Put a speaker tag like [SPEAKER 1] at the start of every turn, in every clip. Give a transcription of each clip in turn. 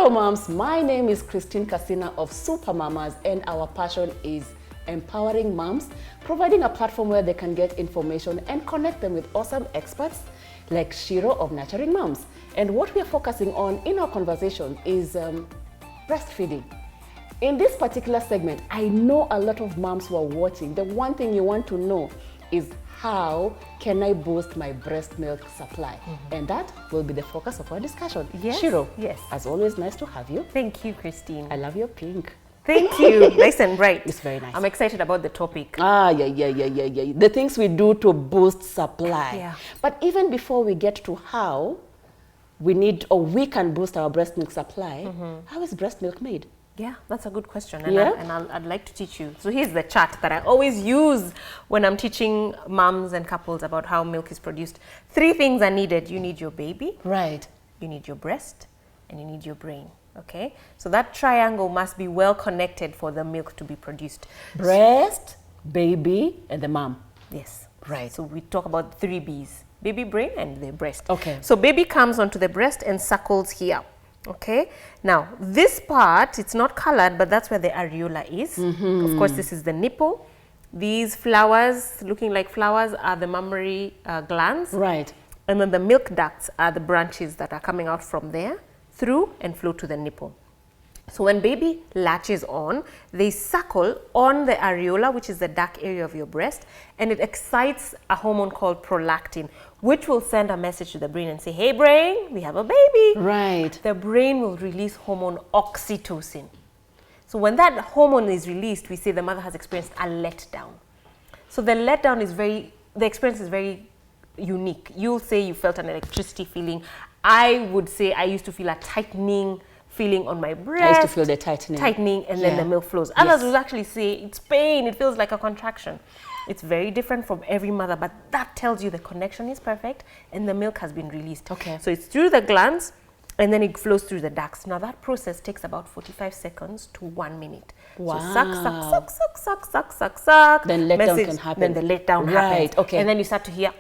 [SPEAKER 1] Hello moms, my name is Christine Casina of Super Mamas, and our passion is empowering moms, providing a platform where they can get information and connect them with awesome experts like Shiro of Nurturing Moms. And what we are focusing on in our conversation is breastfeeding. In this particular segment, I know a lot of moms who are watching. The one thing you want to know is how can I boost my breast milk supply? And that will be the focus of our discussion.
[SPEAKER 2] Yes.
[SPEAKER 1] Shiro,
[SPEAKER 2] Yes.
[SPEAKER 1] as always, nice to have you.
[SPEAKER 2] Thank you, Christine.
[SPEAKER 1] I love your pink.
[SPEAKER 2] Thank you. Nice and bright.
[SPEAKER 1] It's very nice.
[SPEAKER 2] I'm excited about the topic.
[SPEAKER 1] Yeah. The things we do to boost supply.
[SPEAKER 2] Yeah.
[SPEAKER 1] But even before we get to how we need or we can boost our breast milk supply, how is breast milk made?
[SPEAKER 2] Yeah, that's a good question. And,
[SPEAKER 1] Yeah?
[SPEAKER 2] I'd like to teach you. So here's the chart that I always use when I'm teaching moms and couples about how milk is produced. 3 things are needed. You need your baby,
[SPEAKER 1] Right.
[SPEAKER 2] you need your breast, and you need your brain. Okay? So that triangle must be well connected for the milk to be produced.
[SPEAKER 1] Breast, baby, and the mom.
[SPEAKER 2] Yes.
[SPEAKER 1] Right.
[SPEAKER 2] So we talk about 3 B's. Baby, brain, and the breast.
[SPEAKER 1] Okay.
[SPEAKER 2] So baby comes onto the breast and suckles here. Okay. Now, this part, it's not colored, but that's where the areola is. Of course, this is the nipple. These flowers, looking like flowers, are the mammary glands.
[SPEAKER 1] Right.
[SPEAKER 2] And then the milk ducts are the branches that are coming out from there, through and flow to the nipple. So when baby latches on, they suckle on the areola, which is the dark area of your breast, and it excites a hormone called prolactin, which will send a message to the brain and say, hey brain, we have a baby.
[SPEAKER 1] Right.
[SPEAKER 2] The brain will release hormone oxytocin. So when that hormone is released, we say the mother has experienced a letdown. So the letdown is the experience is very unique. You'll say you felt an electricity feeling. I would say I used to feel a tightening feeling on my breast.
[SPEAKER 1] I used to feel the tightening.
[SPEAKER 2] And then the milk flows. Others will actually say it's pain, it feels like a contraction. It's very different from every mother, but that tells you the connection is perfect and the milk has been released.
[SPEAKER 1] Okay.
[SPEAKER 2] So it's through the glands and then it flows through the ducts. Now that process takes about 45 seconds to 1 minute.
[SPEAKER 1] Wow.
[SPEAKER 2] So suck.
[SPEAKER 1] Then letdown can happen.
[SPEAKER 2] Then the letdown
[SPEAKER 1] Right,
[SPEAKER 2] happens.
[SPEAKER 1] okay.
[SPEAKER 2] And then you start to hear,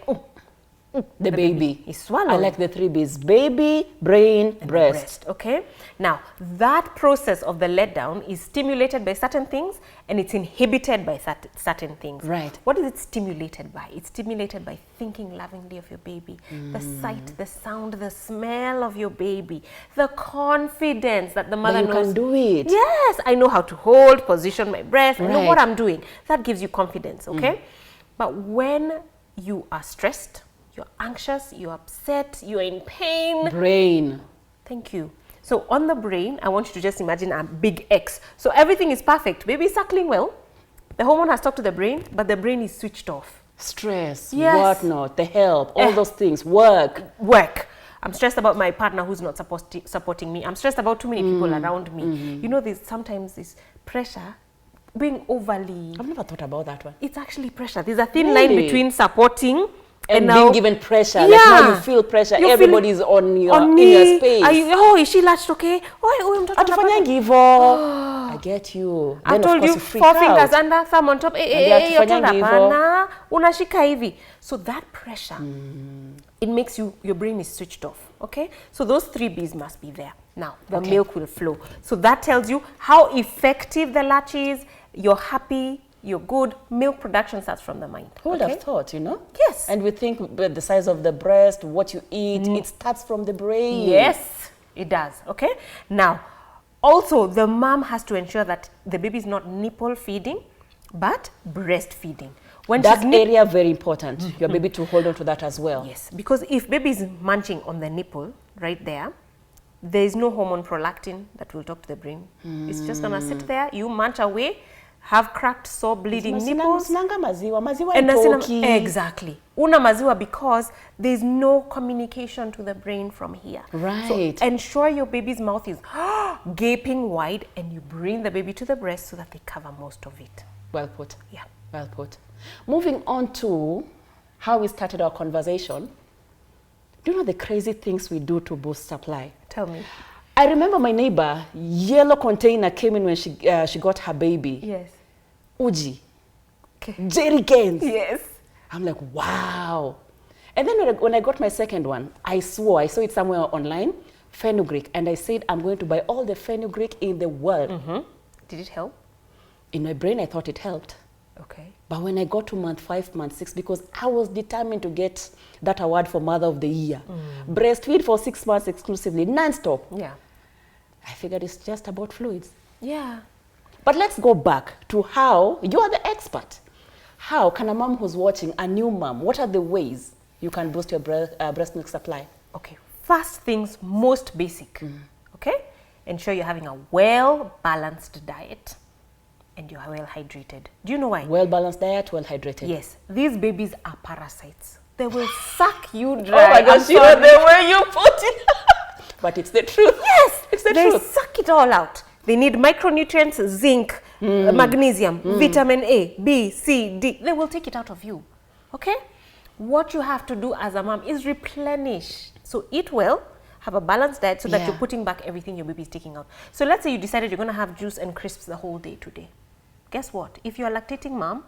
[SPEAKER 1] The baby.
[SPEAKER 2] is swallowed.
[SPEAKER 1] I like the 3 B's. Baby, brain,
[SPEAKER 2] and
[SPEAKER 1] breast.
[SPEAKER 2] Okay. Now that process of the letdown is stimulated by certain things and it's inhibited by certain things.
[SPEAKER 1] Right.
[SPEAKER 2] What is it stimulated by? It's stimulated by thinking lovingly of your baby, the sight, the sound, the smell of your baby, the confidence that the mother
[SPEAKER 1] That you
[SPEAKER 2] knows.
[SPEAKER 1] can do it.
[SPEAKER 2] Yes, I know how to hold, position my breast. I know
[SPEAKER 1] Right.
[SPEAKER 2] what I'm doing. That gives you confidence. Okay. But when you are stressed, you're anxious, you're upset, you're in pain.
[SPEAKER 1] Brain.
[SPEAKER 2] Thank you. So on the brain, I want you to just imagine a big X. So everything is perfect. Baby is suckling well. The hormone has talked to the brain, but the brain is switched off.
[SPEAKER 1] Stress,
[SPEAKER 2] Yes.
[SPEAKER 1] whatnot, the help, all those things, work.
[SPEAKER 2] I'm stressed about my partner who's not supporting me. I'm stressed about too many people around me. You know, there's sometimes this pressure being overly.
[SPEAKER 1] I've never thought about that one.
[SPEAKER 2] It's actually pressure. There's a thin line
[SPEAKER 1] Really?
[SPEAKER 2] between supporting
[SPEAKER 1] And
[SPEAKER 2] now,
[SPEAKER 1] being given pressure, like now you feel pressure,
[SPEAKER 2] You're
[SPEAKER 1] everybody's on
[SPEAKER 2] feeling
[SPEAKER 1] your,
[SPEAKER 2] me.
[SPEAKER 1] in your space.
[SPEAKER 2] Is she latched okay? I'm talking
[SPEAKER 1] Hatufanyangi hivyo. I get you.
[SPEAKER 2] I
[SPEAKER 1] Then
[SPEAKER 2] told
[SPEAKER 1] of course
[SPEAKER 2] you
[SPEAKER 1] freak
[SPEAKER 2] 4
[SPEAKER 1] out.
[SPEAKER 2] fingers under, thumb on top.
[SPEAKER 1] hatufanyangi hivyo.
[SPEAKER 2] Unashika hivi. So that pressure, it makes your brain is switched off. Okay? So those 3 B's must be there. Now, the milk will flow. So that tells you how effective the latch is. You're happy. You're good. Milk production starts from the mind.
[SPEAKER 1] Who would have thought, you know?
[SPEAKER 2] Yes.
[SPEAKER 1] And we think the size of the breast, what you eat, it starts from the brain.
[SPEAKER 2] Yes, it does. Okay. Now, also the mom has to ensure that the baby is not nipple feeding, but breastfeeding. When
[SPEAKER 1] That
[SPEAKER 2] she's
[SPEAKER 1] area very important. Your baby to hold on to that as well.
[SPEAKER 2] yes, because if baby is munching on the nipple right there, there is no hormone prolactin that will talk to the brain. It's just gonna sit there. You munch away, have cracked, sore, bleeding nipples.
[SPEAKER 1] Sinanga maziwa
[SPEAKER 2] And
[SPEAKER 1] itoki.
[SPEAKER 2] exactly. Una maziwa because there's no communication to the brain from here.
[SPEAKER 1] Right.
[SPEAKER 2] So ensure your baby's mouth is gaping wide and you bring the baby to the breast so that they cover most of it.
[SPEAKER 1] Well put.
[SPEAKER 2] Yeah.
[SPEAKER 1] Well put. Moving on to how we started our conversation. Do you know the crazy things we do to boost supply?
[SPEAKER 2] Tell me.
[SPEAKER 1] I remember my neighbor, yellow container came in when she got her baby.
[SPEAKER 2] Yes.
[SPEAKER 1] Uji.
[SPEAKER 2] Okay.
[SPEAKER 1] Jerry cans.
[SPEAKER 2] Yes.
[SPEAKER 1] I'm like, wow. And then when I got my second one, I swore, I saw it somewhere online, fenugreek, and I said, I'm going to buy all the fenugreek in the world.
[SPEAKER 2] Did it help?
[SPEAKER 1] In my brain, I thought it helped.
[SPEAKER 2] Okay.
[SPEAKER 1] But when I got to month 5, month 6, because I was determined to get that award for Mother of the Year, breastfeed for 6 months exclusively, non-stop,
[SPEAKER 2] Yeah.
[SPEAKER 1] I figured it's just about fluids.
[SPEAKER 2] Yeah.
[SPEAKER 1] But let's go back to how, you are the expert. How can a mom who's watching, a new mom, what are the ways you can boost your breast milk supply?
[SPEAKER 2] Okay. First things most basic. Okay? Ensure you're having a well-balanced diet and you're well hydrated. Do you know why?
[SPEAKER 1] Well-balanced diet, well-hydrated.
[SPEAKER 2] Yes. These babies are parasites. They will suck you dry.
[SPEAKER 1] Oh my gosh, you know the way you put it. But it's the truth.
[SPEAKER 2] Yes.
[SPEAKER 1] It's the
[SPEAKER 2] They
[SPEAKER 1] truth.
[SPEAKER 2] suck it all out. They need micronutrients, zinc, magnesium, vitamin A, B, C, D. They will take it out of you. Okay? What you have to do as a mom is replenish. So eat well, have a balanced diet so that
[SPEAKER 1] Yeah.
[SPEAKER 2] you're putting back everything your baby is taking out. So let's say you decided you're going to have juice and crisps the whole day today. Guess what? If you're a lactating mom,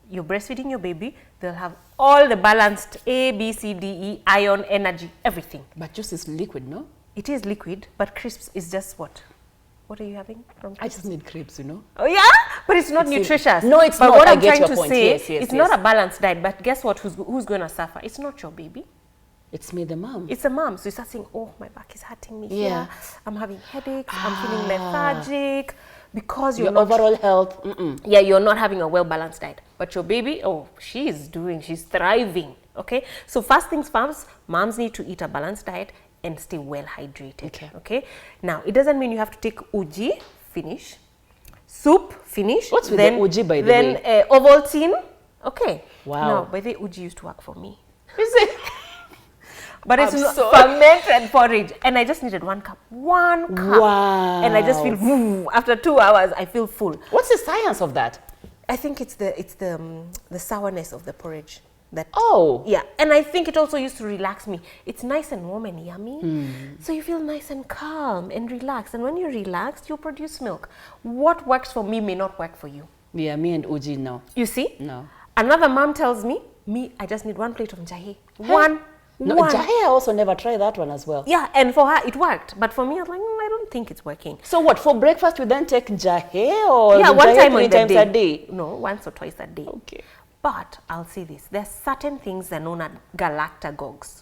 [SPEAKER 2] you're breastfeeding your baby, they'll have all the balanced A, B, C, D, E, iron, energy, everything.
[SPEAKER 1] But juice is liquid, no?
[SPEAKER 2] It is liquid, but crisps is just what? What are you having from
[SPEAKER 1] I just need crepes, you know?
[SPEAKER 2] Oh yeah, but it's not
[SPEAKER 1] It's
[SPEAKER 2] nutritious.
[SPEAKER 1] no, it's
[SPEAKER 2] but
[SPEAKER 1] not.
[SPEAKER 2] what
[SPEAKER 1] I
[SPEAKER 2] I'm
[SPEAKER 1] get
[SPEAKER 2] trying
[SPEAKER 1] your
[SPEAKER 2] to
[SPEAKER 1] point.
[SPEAKER 2] say,
[SPEAKER 1] Yes, yes,
[SPEAKER 2] it's
[SPEAKER 1] yes.
[SPEAKER 2] not a balanced diet. But guess what? Who's going to suffer? It's not your baby.
[SPEAKER 1] It's me, the mom.
[SPEAKER 2] It's a mom. So you start saying, "Oh, my back is hurting me
[SPEAKER 1] Yeah.
[SPEAKER 2] here. I'm having headaches. I'm feeling lethargic," because you're
[SPEAKER 1] Your
[SPEAKER 2] not.
[SPEAKER 1] overall health,
[SPEAKER 2] Yeah, you're not having a well-balanced diet. But your baby, oh, she's thriving. Okay. So first things first, moms need to eat a balanced diet and stay well hydrated. Okay. Now it doesn't mean you have to take uji. Finish. Soup, finish.
[SPEAKER 1] What's with the uji, by the
[SPEAKER 2] way? Then Ovaltine. Okay.
[SPEAKER 1] Wow.
[SPEAKER 2] Now, by the way, uji used to work for me.
[SPEAKER 1] Is it?
[SPEAKER 2] But it's
[SPEAKER 1] I'm
[SPEAKER 2] not
[SPEAKER 1] sorry.
[SPEAKER 2] fermented porridge. And I just needed 1 cup. 1 cup.
[SPEAKER 1] Wow.
[SPEAKER 2] And I just feel, woo, after 2 hours, I feel full.
[SPEAKER 1] What's the science of that?
[SPEAKER 2] I think it's the sourness of the porridge. That
[SPEAKER 1] Oh.
[SPEAKER 2] yeah, and I think it also used to relax me. It's nice and warm and yummy, so you feel nice and calm and relaxed. And when you're relaxed, you produce milk. What works for me may not work for you.
[SPEAKER 1] Yeah, me and Uji, no.
[SPEAKER 2] You see?
[SPEAKER 1] No.
[SPEAKER 2] Another mom tells me, I just need 1 plate of jahe.
[SPEAKER 1] No,
[SPEAKER 2] One.
[SPEAKER 1] jahe, I also never tried that one as well.
[SPEAKER 2] Yeah, and for her it worked, but for me, I was like, I don't think it's working.
[SPEAKER 1] So what, for breakfast you then take jahe or
[SPEAKER 2] Yeah,
[SPEAKER 1] the
[SPEAKER 2] one
[SPEAKER 1] jahe
[SPEAKER 2] time
[SPEAKER 1] 3
[SPEAKER 2] on the
[SPEAKER 1] times
[SPEAKER 2] day.
[SPEAKER 1] a day?
[SPEAKER 2] No, once or twice a day.
[SPEAKER 1] Okay.
[SPEAKER 2] But I'll say this, there's certain things that are known as galactagogues.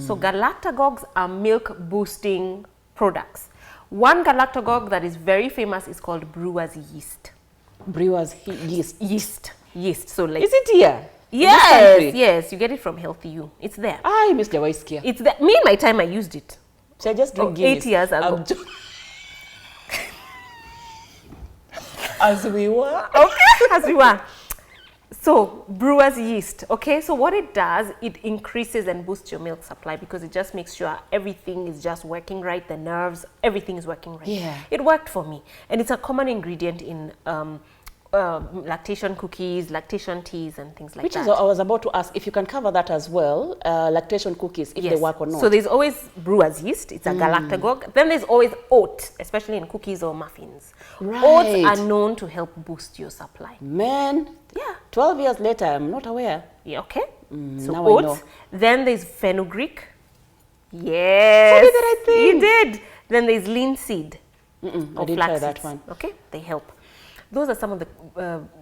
[SPEAKER 2] So galactagogues are milk boosting products. One galactagogue that is very famous is called brewer's yeast.
[SPEAKER 1] Brewer's yeast.
[SPEAKER 2] Yeast. So like,
[SPEAKER 1] Is it here? In this
[SPEAKER 2] yes,
[SPEAKER 1] country?
[SPEAKER 2] yes, you get it from Healthy You. It's there.
[SPEAKER 1] I missed your Waiskia.
[SPEAKER 2] It's there. Me in my time, I used it.
[SPEAKER 1] So I just drink
[SPEAKER 2] 8
[SPEAKER 1] Guinness.
[SPEAKER 2] years ago.
[SPEAKER 1] I'm jo- As we were.
[SPEAKER 2] Okay, as we were. So brewer's yeast, okay, so what it does, it increases and boosts your milk supply because it just makes sure everything is just working right, the nerves, everything is working right.
[SPEAKER 1] Yeah.
[SPEAKER 2] It worked for me, and it's a common ingredient in lactation cookies, lactation teas, and things like
[SPEAKER 1] Which
[SPEAKER 2] that.
[SPEAKER 1] is, I was about to ask if you can cover that as well, lactation cookies, if they work or not.
[SPEAKER 2] So there's always brewer's yeast, it's a galactagogue. Then there's always oat, especially in cookies or muffins.
[SPEAKER 1] Right.
[SPEAKER 2] Oats are known to help boost your supply.
[SPEAKER 1] Man,
[SPEAKER 2] Yeah.
[SPEAKER 1] 12 years later, I'm not aware.
[SPEAKER 2] Yeah, okay. So
[SPEAKER 1] now I
[SPEAKER 2] oats.
[SPEAKER 1] know.
[SPEAKER 2] Then there's fenugreek. Yes.
[SPEAKER 1] So did the right thing.
[SPEAKER 2] You did. Then there's linseed.
[SPEAKER 1] I
[SPEAKER 2] or
[SPEAKER 1] didn't
[SPEAKER 2] flax
[SPEAKER 1] try that
[SPEAKER 2] seeds.
[SPEAKER 1] one.
[SPEAKER 2] Okay, they help. Those are some of the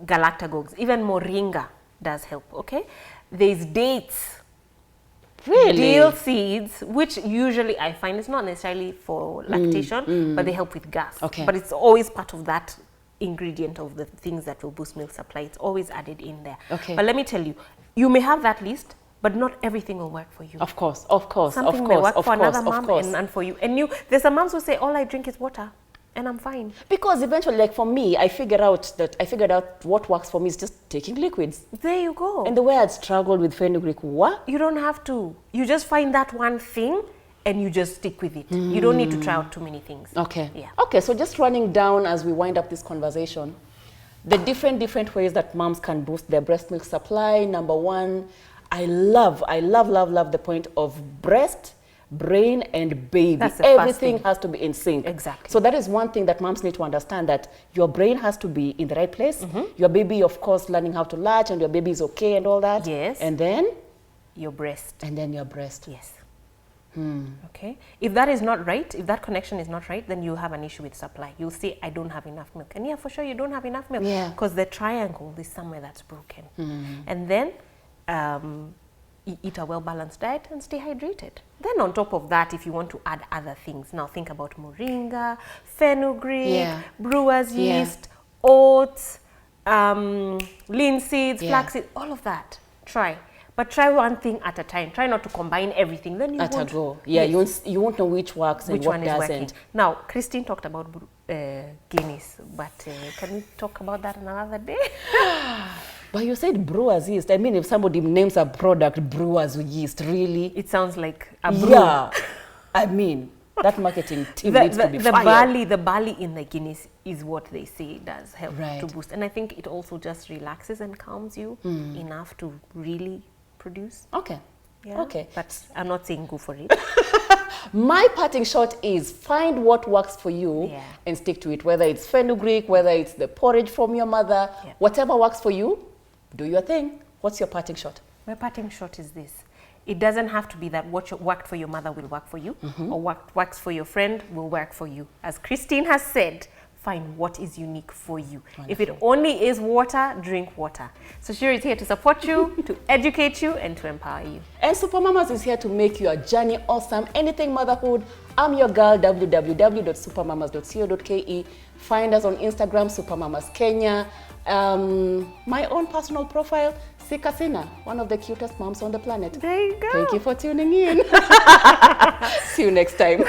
[SPEAKER 2] galactagogues. Even moringa does help. Okay. There's dates.
[SPEAKER 1] Really?
[SPEAKER 2] Dill seeds, which usually I find it's not necessarily for lactation, but they help with gas.
[SPEAKER 1] Okay.
[SPEAKER 2] But it's always part of that ingredient of the things that will boost milk supply. It's always added in there.
[SPEAKER 1] Okay.
[SPEAKER 2] But let me tell you, you may have that list, but not everything will work for you.
[SPEAKER 1] Of course, of course,
[SPEAKER 2] Something
[SPEAKER 1] of
[SPEAKER 2] may
[SPEAKER 1] course,
[SPEAKER 2] work
[SPEAKER 1] of
[SPEAKER 2] for
[SPEAKER 1] course,
[SPEAKER 2] another
[SPEAKER 1] of
[SPEAKER 2] mom
[SPEAKER 1] course.
[SPEAKER 2] and for you. And there's some moms who say, all I drink is water, and I'm fine.
[SPEAKER 1] Because eventually, like for me, I figured out what works for me is just taking liquids.
[SPEAKER 2] There you go.
[SPEAKER 1] And the way I'd struggled with fenugreek, what?
[SPEAKER 2] You don't have to. You just find that one thing and you just stick with it. You don't need to try out too many things.
[SPEAKER 1] Okay.
[SPEAKER 2] Yeah.
[SPEAKER 1] Okay, so just running down as we wind up this conversation, the different ways that moms can boost their breast milk supply. Number one, I love the point of breast, brain, and baby.
[SPEAKER 2] That's the first
[SPEAKER 1] Everything
[SPEAKER 2] thing.
[SPEAKER 1] has to be in sync.
[SPEAKER 2] Exactly.
[SPEAKER 1] So that is one thing that moms need to understand, that your brain has to be in the right place. Your baby, of course, learning how to latch, and your baby is okay and all that.
[SPEAKER 2] Yes.
[SPEAKER 1] And then?
[SPEAKER 2] Your breast.
[SPEAKER 1] And then your breast.
[SPEAKER 2] Yes. Okay, if that is not right, if that connection is not right, then you have an issue with supply. You'll say, I don't have enough milk. And yeah, for sure you don't have enough milk, because the triangle is somewhere that's broken. And then eat a well-balanced diet and stay hydrated. Then on top of that, if you want to add other things, now think about moringa, fenugreek, brewer's yeast, oats, linseeds, flax seeds, all of that. Try. But try one thing at a time. Try not to combine everything. Then you
[SPEAKER 1] At
[SPEAKER 2] won't,
[SPEAKER 1] a go. Yeah, you won't know which works and
[SPEAKER 2] which
[SPEAKER 1] what
[SPEAKER 2] one is working.
[SPEAKER 1] doesn't.
[SPEAKER 2] Now, Christine talked about Guinness, but can we talk about that another day?
[SPEAKER 1] But you said brewer's yeast. I mean, if somebody names a product brewer's yeast, really?
[SPEAKER 2] It sounds like a brew.
[SPEAKER 1] Yeah. I mean, that marketing team needs to be fired.
[SPEAKER 2] The barley in the Guinness is what they say does help
[SPEAKER 1] Right.
[SPEAKER 2] to boost. And I think it also just relaxes and calms you enough to really produce.
[SPEAKER 1] Okay.
[SPEAKER 2] Yeah.
[SPEAKER 1] Okay.
[SPEAKER 2] But I'm not saying go for it.
[SPEAKER 1] My parting shot is find what works for you and stick to it. Whether it's fenugreek, whether it's the porridge from your mother, whatever works for you, do your thing. What's your parting shot?
[SPEAKER 2] My parting shot is this. It doesn't have to be that what worked for your mother will work for you, or what works for your friend will work for you. As Christine has said, find what is unique for you.
[SPEAKER 1] Wonderful.
[SPEAKER 2] If it only is water, drink water. So Shuri is here to support you, to educate you, and to empower you.
[SPEAKER 1] And Supermamas is here to make your journey awesome. Anything motherhood, I'm your girl, www.supermamas.co.ke. Find us on Instagram, Supermamas Kenya. My own personal profile, Sikasina, one of the cutest moms on the planet.
[SPEAKER 2] There you go.
[SPEAKER 1] Thank you for tuning in. See you next time.